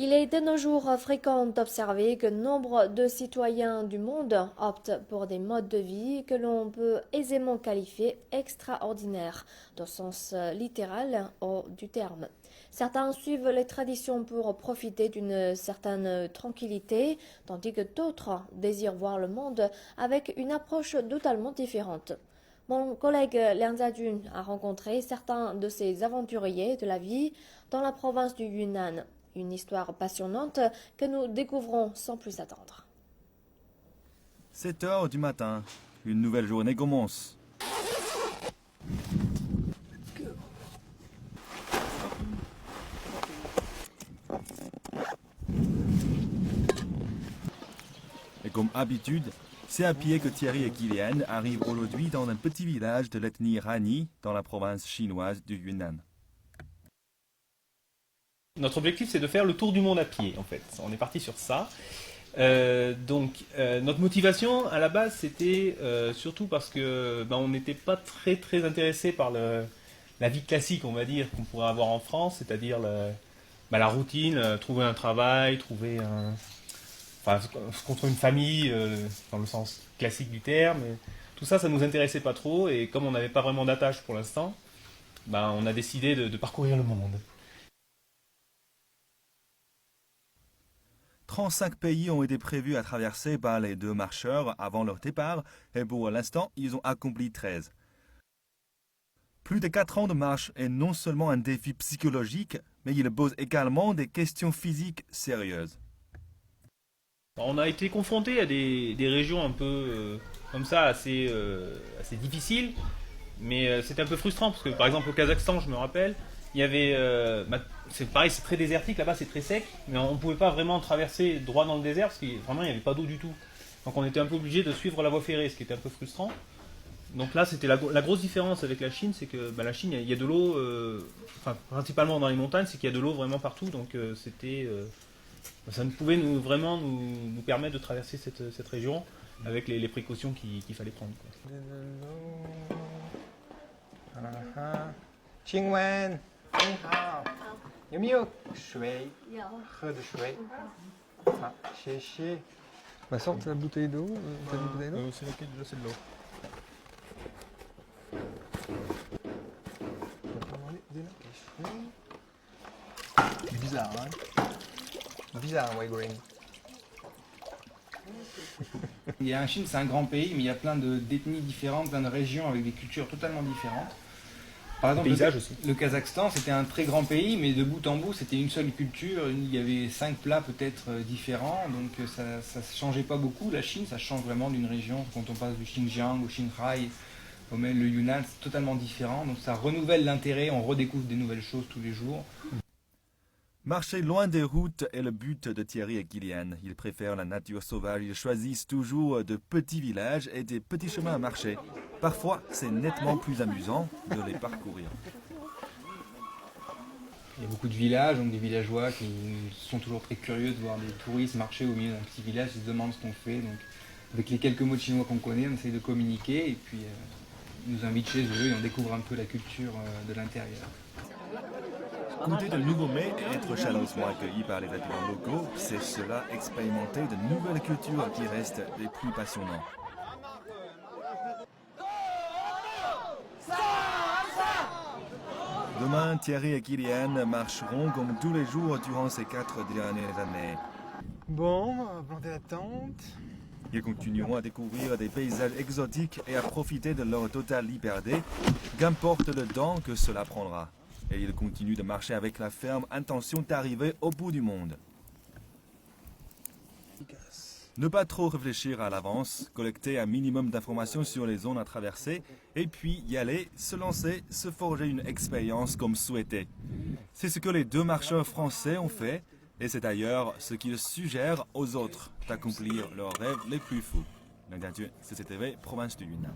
Il est de nos jours fréquent d'observer que nombre de citoyens du monde optent pour des modes de vie que l'on peut aisément qualifier extraordinaires, dans le sens littéral du terme. Certains suivent les traditions pour profiter d'une certaine tranquillité, tandis que d'autres désirent voir le monde avec une approche totalement différente. Mon collègue Liang Jiajun a rencontré certains de ces aventuriers de la vie dans la province du Yunnan. Une histoire passionnante que nous découvrons sans plus attendre. 7 heures du matin, une nouvelle journée commence. Et comme habitude, c'est à pied que Thierry et Kylian arrivent aujourd'hui dans un petit village de l'ethnie Rani, dans la province chinoise du Yunnan. Notre objectif, c'est de faire le tour du monde à pied, en fait. On est parti sur ça. Notre motivation, à la base, c'était surtout parce que on n'était pas très intéressé par la vie classique, on va dire, qu'on pourrait avoir en France, c'est-à-dire la routine, trouver un travail, se construire une famille, dans le sens classique du terme. Et tout ça, ça nous intéressait pas trop. Et comme on n'avait pas vraiment d'attache pour l'instant, on a décidé de parcourir le monde. 35 pays ont été prévus à traverser par les deux marcheurs avant leur départ, et pour l'instant, ils ont accompli 13. Plus de 4 ans de marche est non seulement un défi psychologique, mais il pose également des questions physiques sérieuses. On a été confronté à des régions un peu comme ça, assez difficiles, mais c'était un peu frustrant parce que par exemple au Kazakhstan, je me rappelle, il y avait, c'est pareil, c'est très désertique là-bas, c'est très sec, mais on ne pouvait pas vraiment traverser droit dans le désert parce qu'il vraiment il n'y avait pas d'eau du tout. Donc on était un peu obligé de suivre la voie ferrée, ce qui était un peu frustrant. Donc là, c'était la grosse différence avec la Chine, c'est que la Chine, il y a de l'eau, principalement dans les montagnes, c'est qu'il y a de l'eau vraiment partout, donc ça pouvait vraiment nous permettre de traverser cette région avec les précautions qu'il fallait prendre, quoi. 请问你好，有没有水？喝的水。好，谢谢。Ma sorte la bouteille d'eau. T'as une bouteille d'eau? C'est laquelle de l'eau. Bizarre, hein? Bizarre, White Green. Il y a en Chine, c'est un grand pays, mais il y a plein d'ethnies différentes, plein de régions avec des cultures totalement différentes. Par exemple, le Kazakhstan, c'était un très grand pays, mais de bout en bout, c'était une seule culture. Il y avait 5 plats peut-être différents, donc ça ne changeait pas beaucoup. La Chine, ça change vraiment d'une région. Quand on passe du Xinjiang au Qinghai, ou même le Yunnan, c'est totalement différent. Donc ça renouvelle l'intérêt, on redécouvre des nouvelles choses tous les jours. Marcher loin des routes est le but de Thierry et Kylian. Ils préfèrent la nature sauvage. Ils choisissent toujours de petits villages et des petits chemins à marcher. Parfois, c'est nettement plus amusant de les parcourir. Il y a beaucoup de villages, donc des villageois qui sont toujours très curieux de voir des touristes marcher au milieu d'un petit village. Ils se demandent ce qu'on fait. Donc, avec les quelques mots de chinois qu'on connaît, on essaie de communiquer et puis ils nous invitent chez eux et on découvre un peu la culture de l'intérieur. Goûter de nouveaux mets et être chaleureusement accueilli par les habitants locaux, c'est cela expérimenter de nouvelles cultures qui restent les plus passionnants. Demain, Thierry et Kylian marcheront comme tous les jours durant ces 4 dernières années. Bon, on va planter la tente. Ils continueront à découvrir des paysages exotiques et à profiter de leur totale liberté, qu'importe le temps que cela prendra. Et ils continuent de marcher avec la ferme intention d'arriver au bout du monde. Ne pas trop réfléchir à l'avance, collecter un minimum d'informations sur les zones à traverser, et puis y aller, se lancer, se forger une expérience comme souhaité. C'est ce que les deux marcheurs français ont fait, et c'est d'ailleurs ce qu'ils suggèrent aux autres d'accomplir leurs rêves les plus fous. CCTV, province du Yunnan.